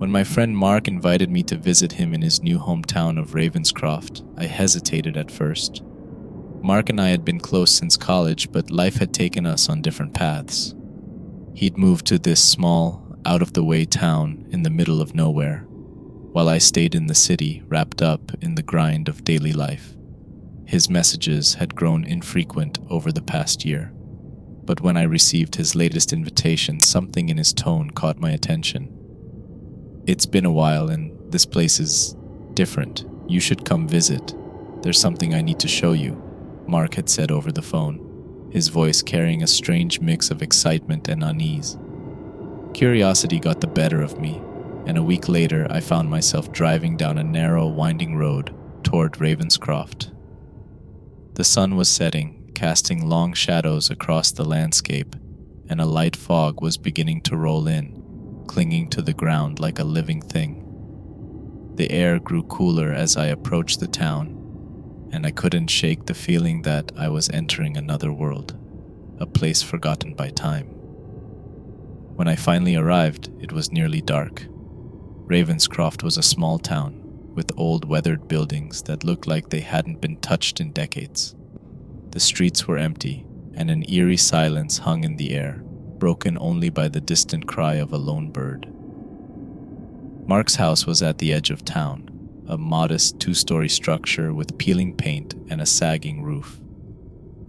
When my friend Mark invited me to visit him in his new hometown of Ravenscroft, I hesitated at first. Mark and I had been close since college, but life had taken us on different paths. He'd moved to this small, out-of-the-way town in the middle of nowhere, while I stayed in the city, wrapped up in the grind of daily life. His messages had grown infrequent over the past year, but when I received his latest invitation, something in his tone caught my attention. "It's been a while, and this place is different. You should come visit. There's something I need to show you," Mark had said over the phone, his voice carrying a strange mix of excitement and unease. Curiosity got the better of me, and a week later I found myself driving down a narrow, winding road toward Ravenscroft. The sun was setting, casting long shadows across the landscape, and a light fog was beginning to roll in, clinging to the ground like a living thing. The air grew cooler as I approached the town, and I couldn't shake the feeling that I was entering another world, a place forgotten by time. When I finally arrived, it was nearly dark. Ravenscroft was a small town, with old weathered buildings that looked like they hadn't been touched in decades. The streets were empty, and an eerie silence hung in the air, broken only by the distant cry of a lone bird. Mark's house was at the edge of town, a modest two-story structure with peeling paint and a sagging roof.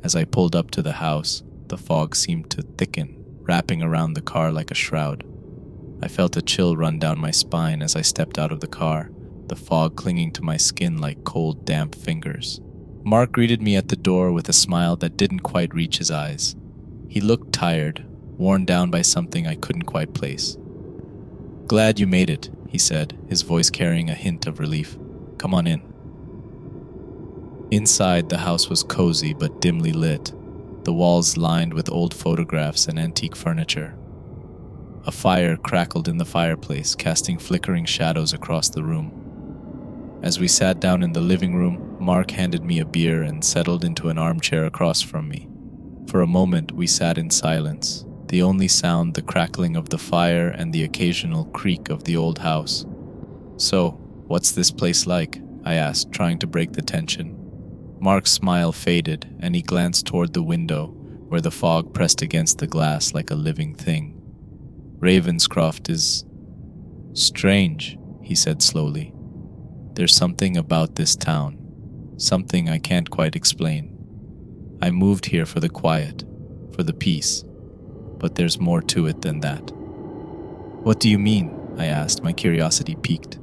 As I pulled up to the house, the fog seemed to thicken, wrapping around the car like a shroud. I felt a chill run down my spine as I stepped out of the car, the fog clinging to my skin like cold, damp fingers. Mark greeted me at the door with a smile that didn't quite reach his eyes. He looked tired, worn down by something I couldn't quite place. "Glad you made it," he said, his voice carrying a hint of relief. "Come on in." Inside, the house was cozy but dimly lit, the walls lined with old photographs and antique furniture. A fire crackled in the fireplace, casting flickering shadows across the room. As we sat down in the living room, Mark handed me a beer and settled into an armchair across from me. For a moment, we sat in silence, the only sound the crackling of the fire and the occasional creak of the old house. "So, what's this place like?" I asked, trying to break the tension. Mark's smile faded, and he glanced toward the window, where the fog pressed against the glass like a living thing. "Ravenscroft is strange," he said slowly. "There's something about this town, something I can't quite explain. I moved here for the quiet, for the peace, but there's more to it than that." "What do you mean?" I asked, my curiosity piqued.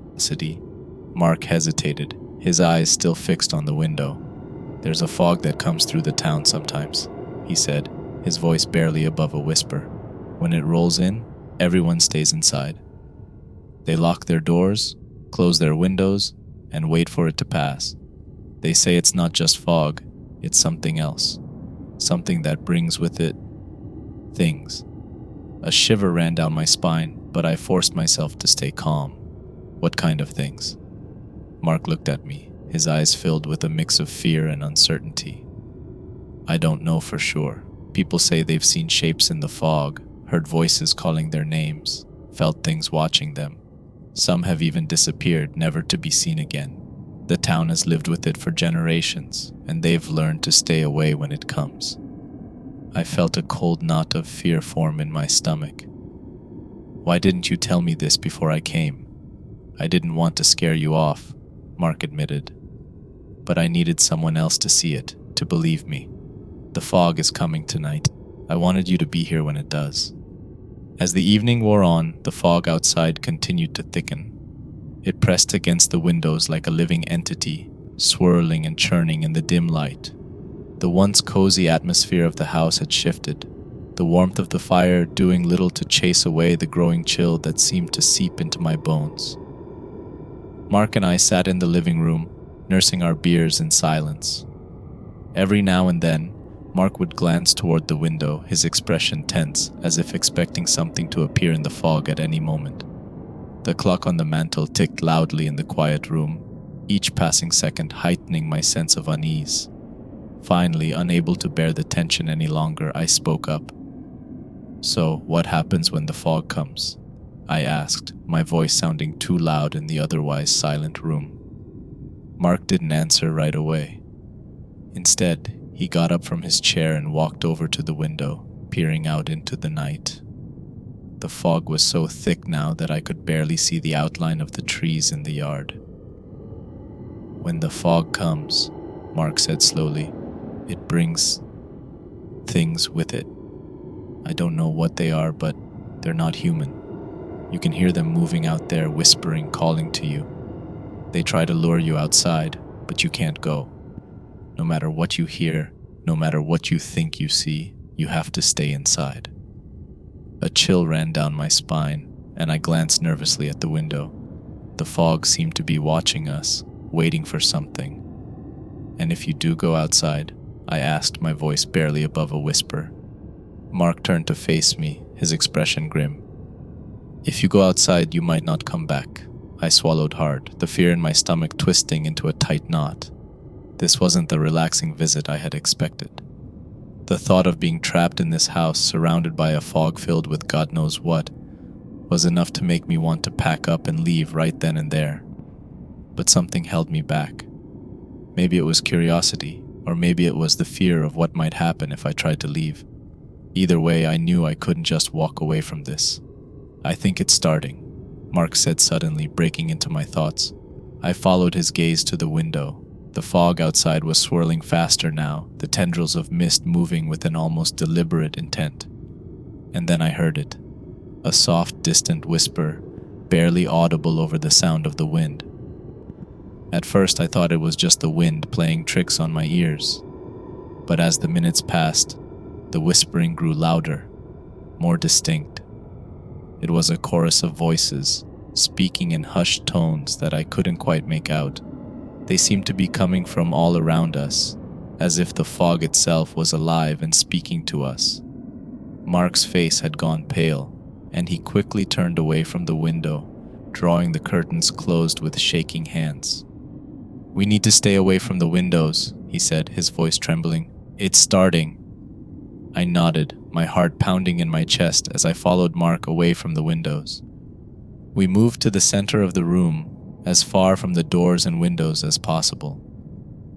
Mark hesitated, his eyes still fixed on the window. "There's a fog that comes through the town sometimes," he said, his voice barely above a whisper. "When it rolls in, everyone stays inside. They lock their doors, close their windows, and wait for it to pass. They say it's not just fog, it's something else. Something that brings with it things." A shiver ran down my spine, but I forced myself to stay calm. "What kind of things?" Mark looked at me, his eyes filled with a mix of fear and uncertainty. "I don't know for sure. People say they've seen shapes in the fog, heard voices calling their names, felt things watching them. Some have even disappeared, never to be seen again. The town has lived with it for generations, and they've learned to stay away when it comes." I felt a cold knot of fear form in my stomach. "Why didn't you tell me this before I came?" "I didn't want to scare you off," Mark admitted. "But I needed someone else to see it, to believe me. The fog is coming tonight. I wanted you to be here when it does." As the evening wore on, the fog outside continued to thicken. It pressed against the windows like a living entity, swirling and churning in the dim light. The once cozy atmosphere of the house had shifted, the warmth of the fire doing little to chase away the growing chill that seemed to seep into my bones. Mark and I sat in the living room, nursing our beers in silence. Every now and then, Mark would glance toward the window, his expression tense, as if expecting something to appear in the fog at any moment. The clock on the mantel ticked loudly in the quiet room, each passing second heightening my sense of unease. Finally, unable to bear the tension any longer, I spoke up. "So, what happens when the fog comes?" I asked, my voice sounding too loud in the otherwise silent room. Mark didn't answer right away. Instead, he got up from his chair and walked over to the window, peering out into the night. The fog was so thick now that I could barely see the outline of the trees in the yard. "When the fog comes," Mark said slowly, "it brings things with it. I don't know what they are, but they're not human. You can hear them moving out there, whispering, calling to you. They try to lure you outside, but you can't go. No matter what you hear, no matter what you think you see, you have to stay inside." A chill ran down my spine, and I glanced nervously at the window. The fog seemed to be watching us, waiting for something. "And if you do go outside?" I asked, my voice barely above a whisper. Mark turned to face me, his expression grim. "If you go outside, you might not come back." I swallowed hard, the fear in my stomach twisting into a tight knot. This wasn't the relaxing visit I had expected. The thought of being trapped in this house, surrounded by a fog filled with God knows what, was enough to make me want to pack up and leave right then and there. But something held me back. Maybe it was curiosity, or maybe it was the fear of what might happen if I tried to leave. Either way, I knew I couldn't just walk away from this. "I think it's starting," Mark said suddenly, breaking into my thoughts. I followed his gaze to the window. The fog outside was swirling faster now, the tendrils of mist moving with an almost deliberate intent. And then I heard it. A soft, distant whisper, barely audible over the sound of the wind. At first I thought it was just the wind playing tricks on my ears. But as the minutes passed, the whispering grew louder, more distinct. It was a chorus of voices, speaking in hushed tones that I couldn't quite make out. They seemed to be coming from all around us, as if the fog itself was alive and speaking to us. Mark's face had gone pale, and he quickly turned away from the window, drawing the curtains closed with shaking hands. "We need to stay away from the windows," he said, his voice trembling. "It's starting." I nodded, my heart pounding in my chest as I followed Mark away from the windows. We moved to the center of the room, as far from the doors and windows as possible.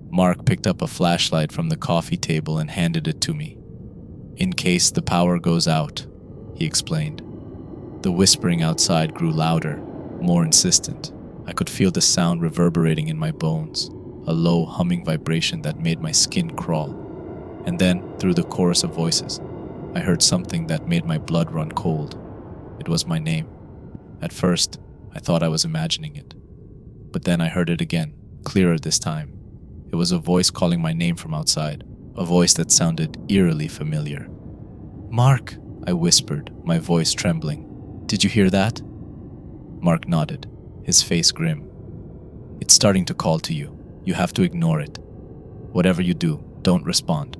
Mark picked up a flashlight from the coffee table and handed it to me. "In case the power goes out," he explained. The whispering outside grew louder, more insistent. I could feel the sound reverberating in my bones, a low humming vibration that made my skin crawl. And then, through the chorus of voices, I heard something that made my blood run cold. It was my name. At first, I thought I was imagining it. But then I heard it again, clearer this time. It was a voice calling my name from outside, a voice that sounded eerily familiar. "Mark," I whispered, my voice trembling. "Did you hear that?" Mark nodded, his face grim. "It's starting to call to you. You have to ignore it. Whatever you do, don't respond."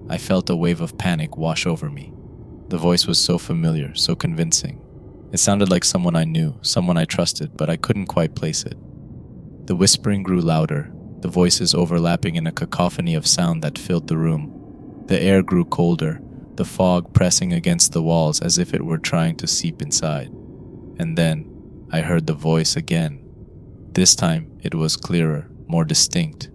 I felt a wave of panic wash over me. The voice was so familiar, so convincing. It sounded like someone I knew, someone I trusted, but I couldn't quite place it. The whispering grew louder, the voices overlapping in a cacophony of sound that filled the room. The air grew colder, the fog pressing against the walls as if it were trying to seep inside. And then I heard the voice again. This time it was clearer, more distinct.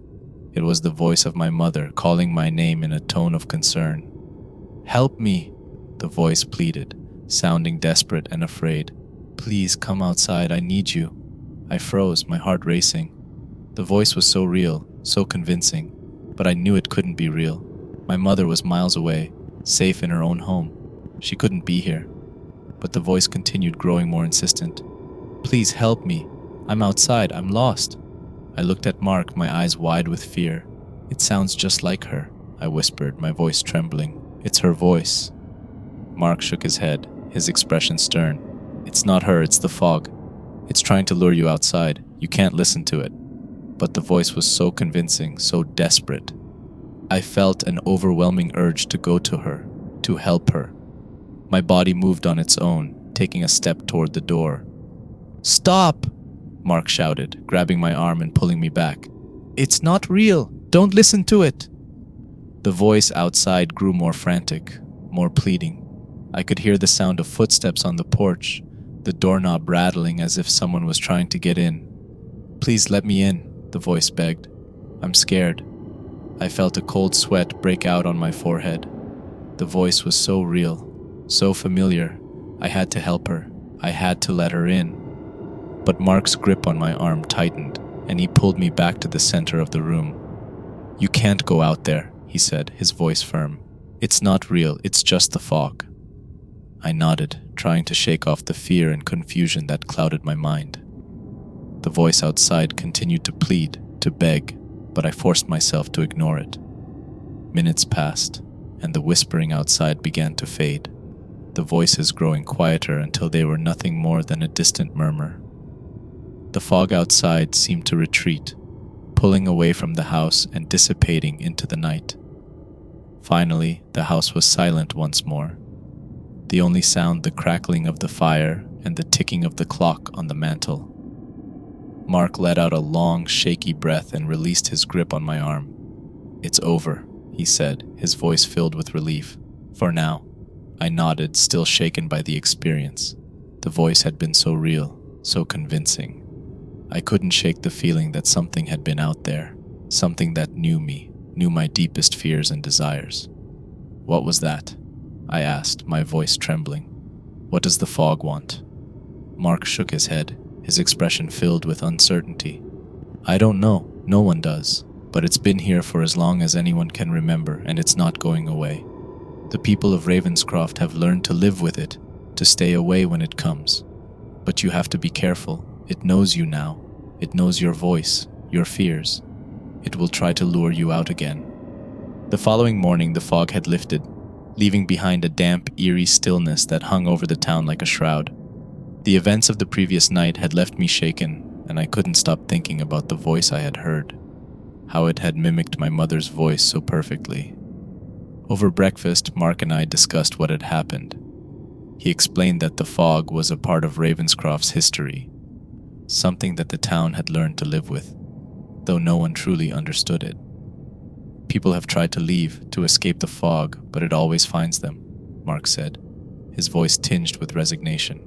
It was the voice of my mother calling my name in a tone of concern. "Help me," the voice pleaded, sounding desperate and afraid. "Please come outside, I need you." I froze, my heart racing. The voice was so real, so convincing, but I knew it couldn't be real. My mother was miles away, safe in her own home. She couldn't be here. But the voice continued, growing more insistent. "Please help me. I'm outside, I'm lost." I looked at Mark, my eyes wide with fear. "It sounds just like her," I whispered, my voice trembling. "It's her voice." Mark shook his head, his expression stern. "It's not her, it's the fog. It's trying to lure you outside. You can't listen to it." But the voice was so convincing, so desperate. I felt an overwhelming urge to go to her, to help her. My body moved on its own, taking a step toward the door. "Stop!" Mark shouted, grabbing my arm and pulling me back. "It's not real! Don't listen to it!" The voice outside grew more frantic, more pleading. I could hear the sound of footsteps on the porch, the doorknob rattling as if someone was trying to get in. "Please let me in," the voice begged. "I'm scared." I felt a cold sweat break out on my forehead. The voice was so real, so familiar. I had to help her. I had to let her in. But Mark's grip on my arm tightened, and he pulled me back to the center of the room. "You can't go out there," he said, his voice firm. "It's not real, it's just the fog." I nodded, trying to shake off the fear and confusion that clouded my mind. The voice outside continued to plead, to beg, but I forced myself to ignore it. Minutes passed, and the whispering outside began to fade, the voices growing quieter until they were nothing more than a distant murmur. The fog outside seemed to retreat, pulling away from the house and dissipating into the night. Finally, the house was silent once more. The only sound the crackling of the fire and the ticking of the clock on the mantel. Mark let out a long, shaky breath and released his grip on my arm. "It's over," he said, his voice filled with relief. "For now." I nodded, still shaken by the experience. The voice had been so real, so convincing. I couldn't shake the feeling that something had been out there, something that knew me, knew my deepest fears and desires. "What was that?" I asked, my voice trembling. "What does the fog want?" Mark shook his head, his expression filled with uncertainty. "I don't know, no one does, but it's been here for as long as anyone can remember, and it's not going away. The people of Ravenscroft have learned to live with it, to stay away when it comes. But you have to be careful. It knows you now. It knows your voice, your fears. It will try to lure you out again." The following morning, the fog had lifted, leaving behind a damp, eerie stillness that hung over the town like a shroud. The events of the previous night had left me shaken, and I couldn't stop thinking about the voice I had heard, how it had mimicked my mother's voice so perfectly. Over breakfast, Mark and I discussed what had happened. He explained that the fog was a part of Ravenscroft's history, something that the town had learned to live with, though no one truly understood it. "People have tried to leave, to escape the fog, but it always finds them," Mark said, his voice tinged with resignation.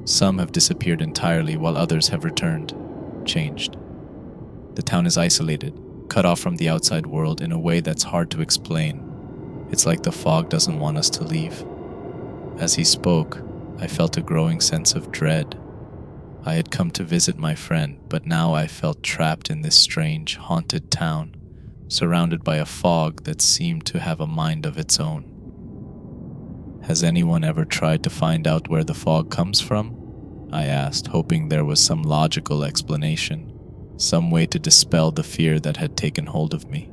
"Some have disappeared entirely, while others have returned, changed. The town is isolated, cut off from the outside world in a way that's hard to explain. It's like the fog doesn't want us to leave." As he spoke, I felt a growing sense of dread. I had come to visit my friend, but now I felt trapped in this strange, haunted town, surrounded by a fog that seemed to have a mind of its own. "Has anyone ever tried to find out where the fog comes from?" I asked, hoping there was some logical explanation, some way to dispel the fear that had taken hold of me.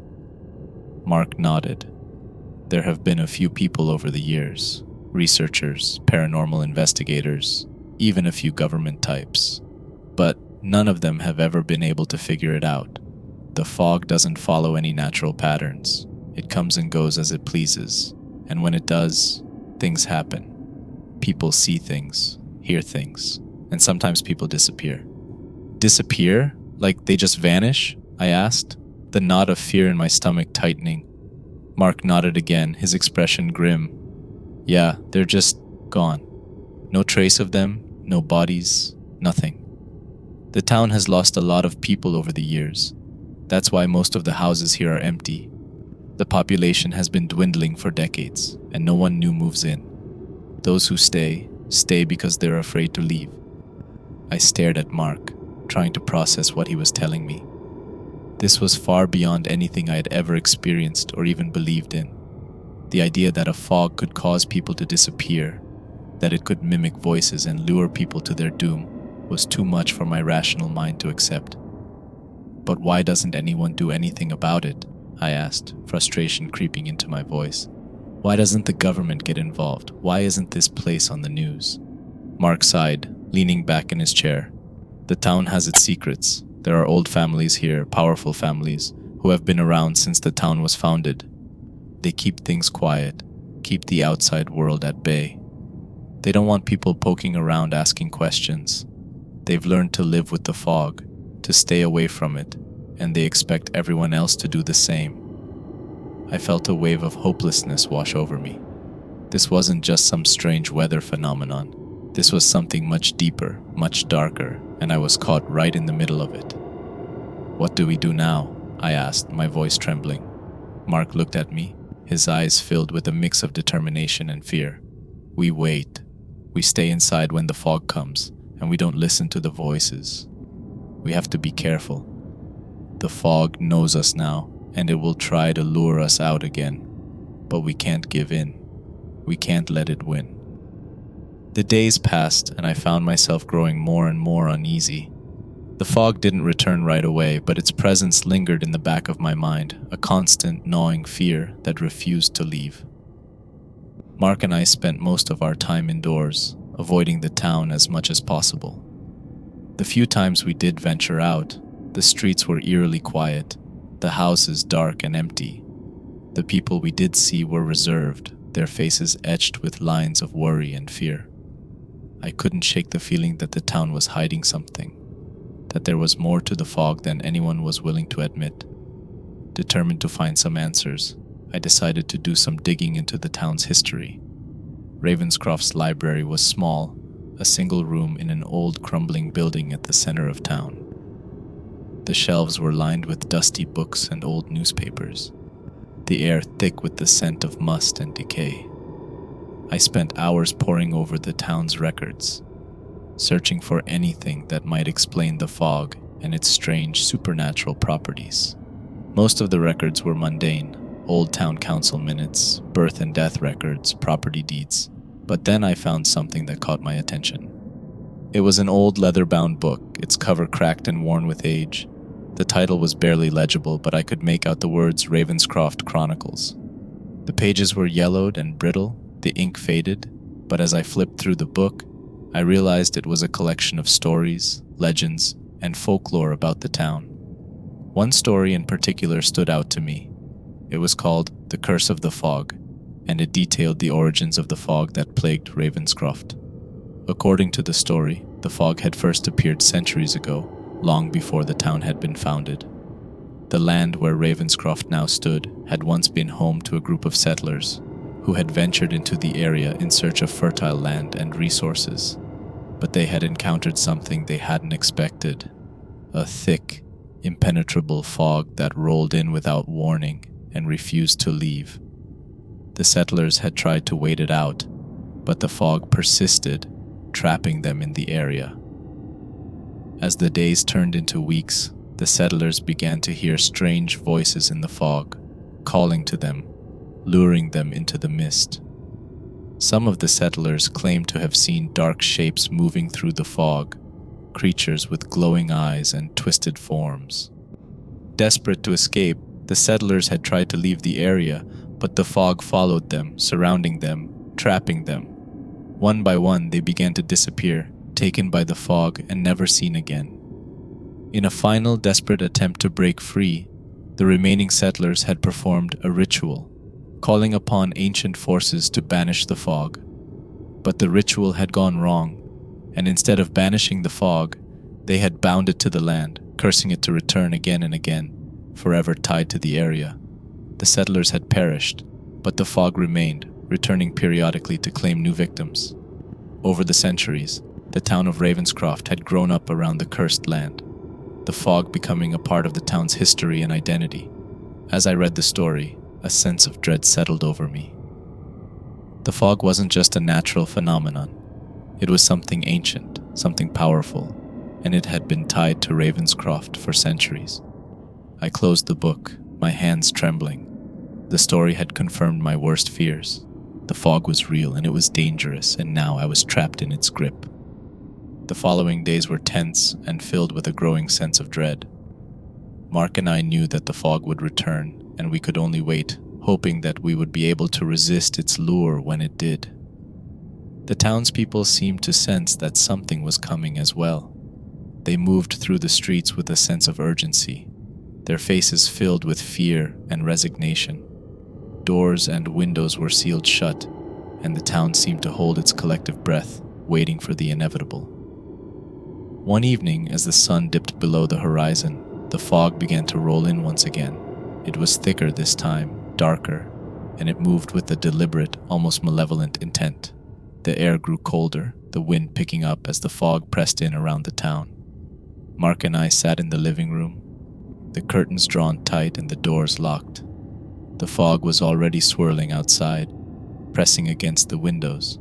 Mark nodded. "There have been a few people over the years, researchers, paranormal investigators, even a few government types. But none of them have ever been able to figure it out. The fog doesn't follow any natural patterns. It comes and goes as it pleases. And when it does, things happen. People see things, hear things, and sometimes people disappear." "Disappear? Like they just vanish?" I asked, the knot of fear in my stomach tightening. Mark nodded again, his expression grim. "Yeah, they're just gone. No trace of them, no bodies, nothing. The town has lost a lot of people over the years. That's why most of the houses here are empty. The population has been dwindling for decades, and no one new moves in. Those who stay, stay because they're afraid to leave." I stared at Mark, trying to process what he was telling me. This was far beyond anything I had ever experienced or even believed in. The idea that a fog could cause people to disappear, that it could mimic voices and lure people to their doom, was too much for my rational mind to accept. "But why doesn't anyone do anything about it?" I asked, frustration creeping into my voice. "Why doesn't the government get involved? Why isn't this place on the news?" Mark sighed, leaning back in his chair. "The town has its secrets. There are old families here, powerful families, who have been around since the town was founded. They keep things quiet, keep the outside world at bay. They don't want people poking around asking questions. They've learned to live with the fog, to stay away from it, and they expect everyone else to do the same." I felt a wave of hopelessness wash over me. This wasn't just some strange weather phenomenon. This was something much deeper, much darker, and I was caught right in the middle of it. "What do we do now?" I asked, my voice trembling. Mark looked at me, his eyes filled with a mix of determination and fear. "We wait. We stay inside when the fog comes, and we don't listen to the voices. We have to be careful. The fog knows us now, and it will try to lure us out again. But we can't give in. We can't let it win." The days passed, and I found myself growing more and more uneasy. The fog didn't return right away, but its presence lingered in the back of my mind, a constant, gnawing fear that refused to leave. Mark and I spent most of our time indoors, avoiding the town as much as possible. The few times we did venture out, the streets were eerily quiet, the houses dark and empty. The people we did see were reserved, their faces etched with lines of worry and fear. I couldn't shake the feeling that the town was hiding something, that there was more to the fog than anyone was willing to admit. Determined to find some answers, I decided to do some digging into the town's history. Ravenscroft's library was small, a single room in an old crumbling building at the center of town. The shelves were lined with dusty books and old newspapers, the air thick with the scent of must and decay. I spent hours poring over the town's records, searching for anything that might explain the fog and its strange supernatural properties. Most of the records were mundane, old town council minutes, birth and death records, property deeds. But then I found something that caught my attention. It was an old leather-bound book, its cover cracked and worn with age. The title was barely legible, but I could make out the words Ravenscroft Chronicles. The pages were yellowed and brittle, the ink faded, but as I flipped through the book, I realized it was a collection of stories, legends, and folklore about the town. One story in particular stood out to me. It was called The Curse of the Fog, and it detailed the origins of the fog that plagued Ravenscroft. According to the story, the fog had first appeared centuries ago, long before the town had been founded. The land where Ravenscroft now stood had once been home to a group of settlers who had ventured into the area in search of fertile land and resources. But they had encountered something they hadn't expected, a thick, impenetrable fog that rolled in without warning and refused to leave. The settlers had tried to wait it out, but the fog persisted, trapping them in the area. As the days turned into weeks, the settlers began to hear strange voices in the fog, calling to them, luring them into the mist. Some of the settlers claimed to have seen dark shapes moving through the fog, creatures with glowing eyes and twisted forms. Desperate to escape, the settlers had tried to leave the area, but the fog followed them, surrounding them, trapping them. One by one, they began to disappear, taken by the fog and never seen again. In a final desperate attempt to break free, the remaining settlers had performed a ritual, calling upon ancient forces to banish the fog. But the ritual had gone wrong, and instead of banishing the fog, they had bound it to the land, cursing it to return again and again, forever tied to the area. The settlers had perished, but the fog remained, returning periodically to claim new victims. Over the centuries, the town of Ravenscroft had grown up around the cursed land, the fog becoming a part of the town's history and identity. As I read the story, a sense of dread settled over me. The fog wasn't just a natural phenomenon. It was something ancient, something powerful, and it had been tied to Ravenscroft for centuries. I closed the book, my hands trembling. The story had confirmed my worst fears. The fog was real and it was dangerous, and now I was trapped in its grip. The following days were tense and filled with a growing sense of dread. Mark and I knew that the fog would return, and we could only wait, hoping that we would be able to resist its lure when it did. The townspeople seemed to sense that something was coming as well. They moved through the streets with a sense of urgency, their faces filled with fear and resignation. Doors and windows were sealed shut, and the town seemed to hold its collective breath, waiting for the inevitable. One evening, as the sun dipped below the horizon, the fog began to roll in once again. It was thicker this time, darker, and it moved with a deliberate, almost malevolent intent. The air grew colder, the wind picking up as the fog pressed in around the town. Mark and I sat in the living room, the curtains drawn tight and the doors locked. The fog was already swirling outside, pressing against the windows,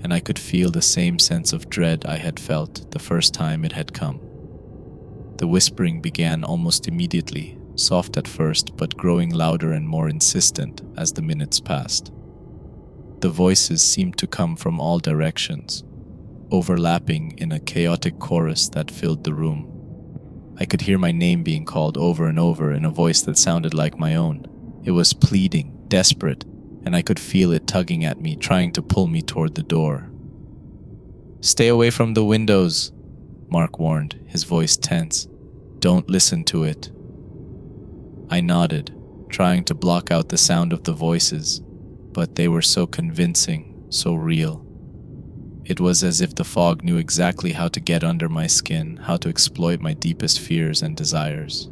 and I could feel the same sense of dread I had felt the first time it had come. The whispering began almost immediately, soft at first but growing louder and more insistent as the minutes passed. The voices seemed to come from all directions, overlapping in a chaotic chorus that filled the room. I could hear my name being called over and over in a voice that sounded like my own. It was pleading, desperate, and I could feel it tugging at me, trying to pull me toward the door. "Stay away from the windows," Mark warned, his voice tense. "Don't listen to it." I nodded, trying to block out the sound of the voices, but they were so convincing, so real. It was as if the fog knew exactly how to get under my skin, how to exploit my deepest fears and desires.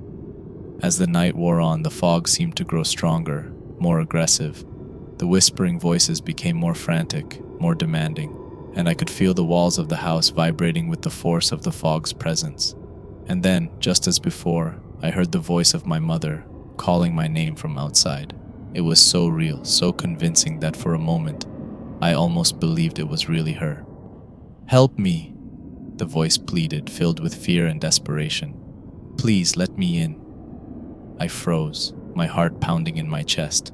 As the night wore on, the fog seemed to grow stronger, more aggressive. The whispering voices became more frantic, more demanding, and I could feel the walls of the house vibrating with the force of the fog's presence. And then, just as before, I heard the voice of my mother, calling my name from outside. It was so real, so convincing that for a moment, I almost believed it was really her. "Help me," the voice pleaded, filled with fear and desperation. "Please let me in." I froze, my heart pounding in my chest.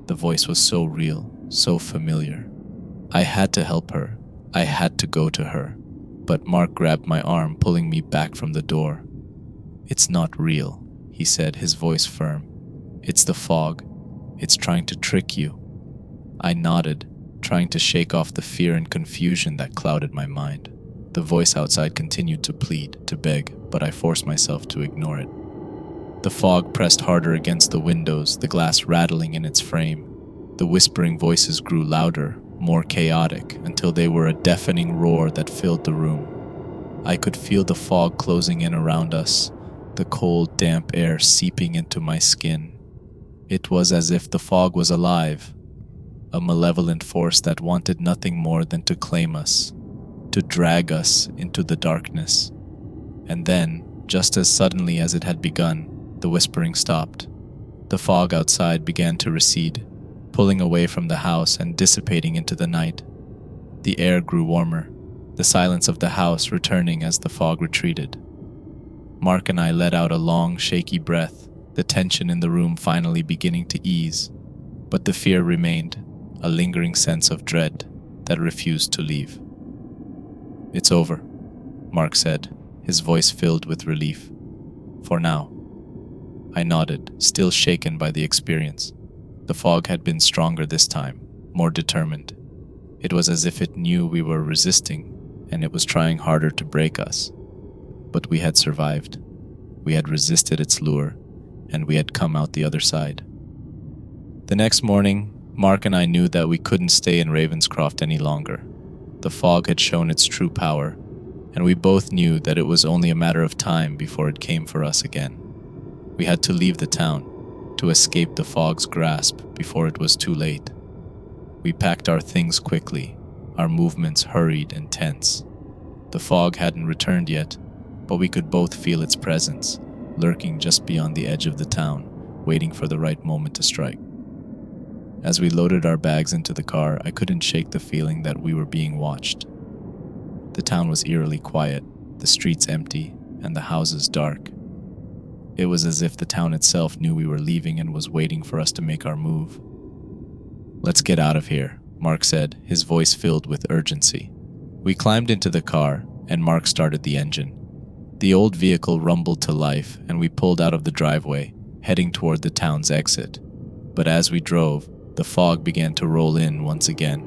The voice was so real, so familiar. I had to help her. I had to go to her. But Mark grabbed my arm, pulling me back from the door. "It's not real," he said, his voice firm. "It's the fog. It's trying to trick you." I nodded, trying to shake off the fear and confusion that clouded my mind. The voice outside continued to plead, to beg, but I forced myself to ignore it. The fog pressed harder against the windows, the glass rattling in its frame. The whispering voices grew louder, more chaotic, until they were a deafening roar that filled the room. I could feel the fog closing in around us, the cold, damp air seeping into my skin. It was as if the fog was alive, a malevolent force that wanted nothing more than to claim us, to drag us into the darkness. And then, just as suddenly as it had begun, the whispering stopped. The fog outside began to recede, pulling away from the house and dissipating into the night. The air grew warmer, the silence of the house returning as the fog retreated. Mark and I let out a long, shaky breath, the tension in the room finally beginning to ease. But the fear remained, a lingering sense of dread that refused to leave. "It's over," Mark said, his voice filled with relief. "For now." I nodded, still shaken by the experience. The fog had been stronger this time, more determined. It was as if it knew we were resisting, and it was trying harder to break us. But we had survived. We had resisted its lure, and we had come out the other side. The next morning, Mark and I knew that we couldn't stay in Ravenscroft any longer. The fog had shown its true power, and we both knew that it was only a matter of time before it came for us again. We had to leave the town, to escape the fog's grasp before it was too late. We packed our things quickly, our movements hurried and tense. The fog hadn't returned yet, but we could both feel its presence, lurking just beyond the edge of the town, waiting for the right moment to strike. As we loaded our bags into the car, I couldn't shake the feeling that we were being watched. The town was eerily quiet, the streets empty, and the houses dark. It was as if the town itself knew we were leaving and was waiting for us to make our move. "Let's get out of here," Mark said, his voice filled with urgency. We climbed into the car, and Mark started the engine. The old vehicle rumbled to life, and we pulled out of the driveway, heading toward the town's exit. But as we drove, the fog began to roll in once again.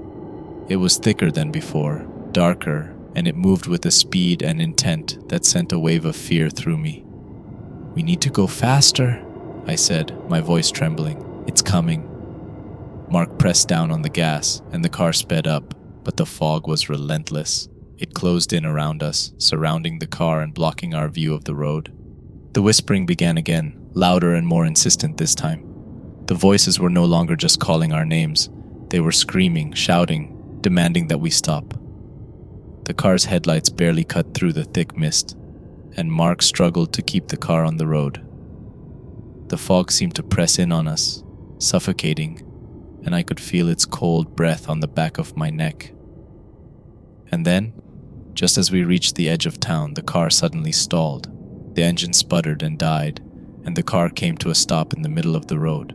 It was thicker than before, darker, and it moved with a speed and intent that sent a wave of fear through me. "We need to go faster," I said, my voice trembling. "It's coming." Mark pressed down on the gas, and the car sped up, but the fog was relentless. It closed in around us, surrounding the car and blocking our view of the road. The whispering began again, louder and more insistent this time. The voices were no longer just calling our names. They were screaming, shouting, demanding that we stop. The car's headlights barely cut through the thick mist, and Mark struggled to keep the car on the road. The fog seemed to press in on us, suffocating, and I could feel its cold breath on the back of my neck. And then, just as we reached the edge of town, the car suddenly stalled. The engine sputtered and died, and the car came to a stop in the middle of the road.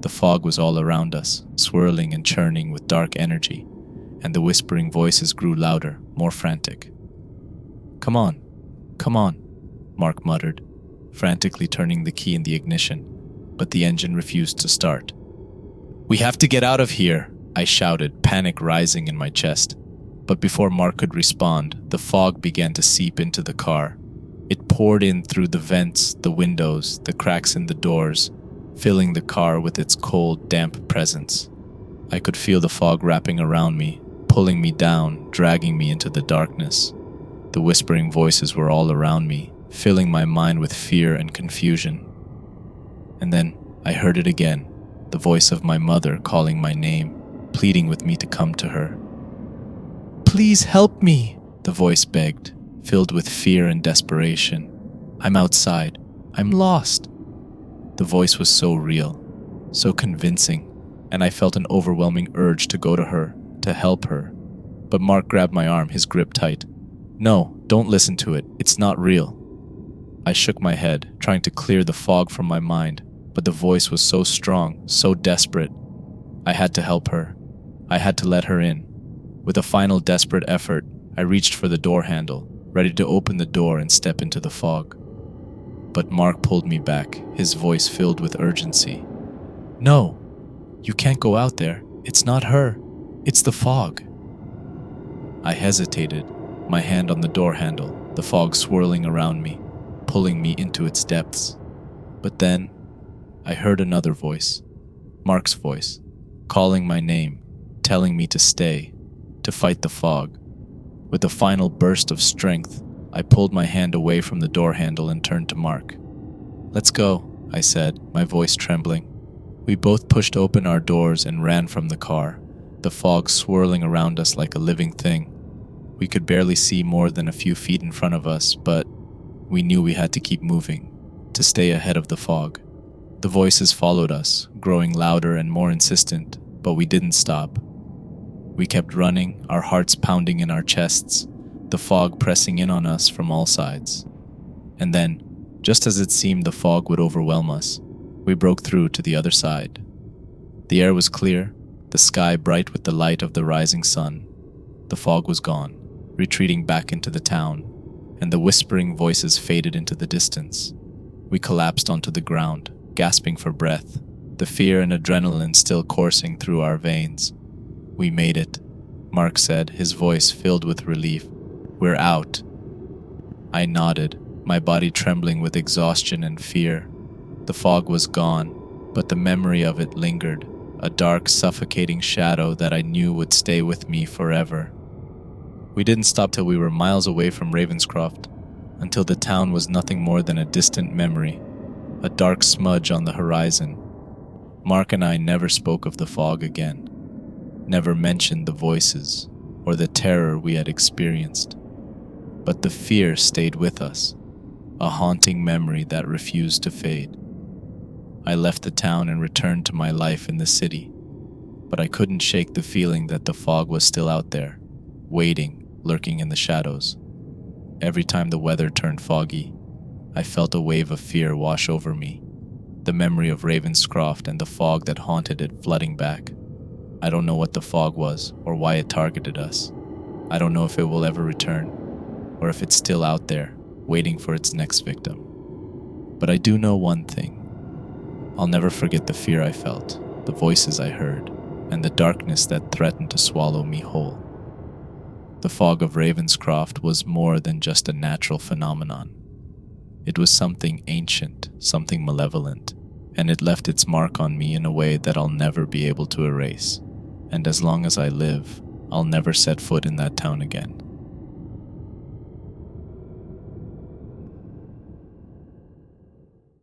The fog was all around us, swirling and churning with dark energy, and the whispering voices grew louder, more frantic. "Come on, come on," Mark muttered, frantically turning the key in the ignition, but the engine refused to start. "We have to get out of here," I shouted, panic rising in my chest. But before Mark could respond, the fog began to seep into the car. It poured in through the vents, the windows, the cracks in the doors, filling the car with its cold, damp presence. I could feel the fog wrapping around me, pulling me down, dragging me into the darkness. The whispering voices were all around me, filling my mind with fear and confusion. And then I heard it again, the voice of my mother calling my name, pleading with me to come to her. "Please help me," the voice begged, filled with fear and desperation. "I'm outside. I'm lost." The voice was so real, so convincing, and I felt an overwhelming urge to go to her, to help her. But Mark grabbed my arm, his grip tight. "No, don't listen to it. It's not real." I shook my head, trying to clear the fog from my mind, but the voice was so strong, so desperate. I had to help her. I had to let her in. With a final desperate effort, I reached for the door handle, ready to open the door and step into the fog. But Mark pulled me back, his voice filled with urgency. "No, you can't go out there. It's not her. It's the fog." I hesitated, my hand on the door handle, the fog swirling around me, pulling me into its depths. But then, I heard another voice, Mark's voice, calling my name, telling me to stay, to fight the fog. With a final burst of strength, I pulled my hand away from the door handle and turned to Mark. "Let's go," I said, my voice trembling. We both pushed open our doors and ran from the car, the fog swirling around us like a living thing. We could barely see more than a few feet in front of us, but we knew we had to keep moving, to stay ahead of the fog. The voices followed us, growing louder and more insistent, but we didn't stop. We kept running, our hearts pounding in our chests, the fog pressing in on us from all sides. And then, just as it seemed the fog would overwhelm us, we broke through to the other side. The air was clear, the sky bright with the light of the rising sun. The fog was gone, retreating back into the town, and the whispering voices faded into the distance. We collapsed onto the ground, gasping for breath, the fear and adrenaline still coursing through our veins. "We made it," Mark said, his voice filled with relief. "We're out." I nodded, my body trembling with exhaustion and fear. The fog was gone, but the memory of it lingered, a dark, suffocating shadow that I knew would stay with me forever. We didn't stop till we were miles away from Ravenscroft, until the town was nothing more than a distant memory, a dark smudge on the horizon. Mark and I never spoke of the fog again, never mentioned the voices or the terror we had experienced. But the fear stayed with us, a haunting memory that refused to fade. I left the town and returned to my life in the city, but I couldn't shake the feeling that the fog was still out there, waiting, lurking in the shadows. Every time the weather turned foggy, I felt a wave of fear wash over me, the memory of Ravenscroft and the fog that haunted it flooding back. I don't know what the fog was or why it targeted us. I don't know if it will ever return, or if it's still out there, waiting for its next victim. But I do know one thing. I'll never forget the fear I felt, the voices I heard, and the darkness that threatened to swallow me whole. The fog of Ravenscroft was more than just a natural phenomenon. It was something ancient, something malevolent, and it left its mark on me in a way that I'll never be able to erase. And as long as I live, I'll never set foot in that town again.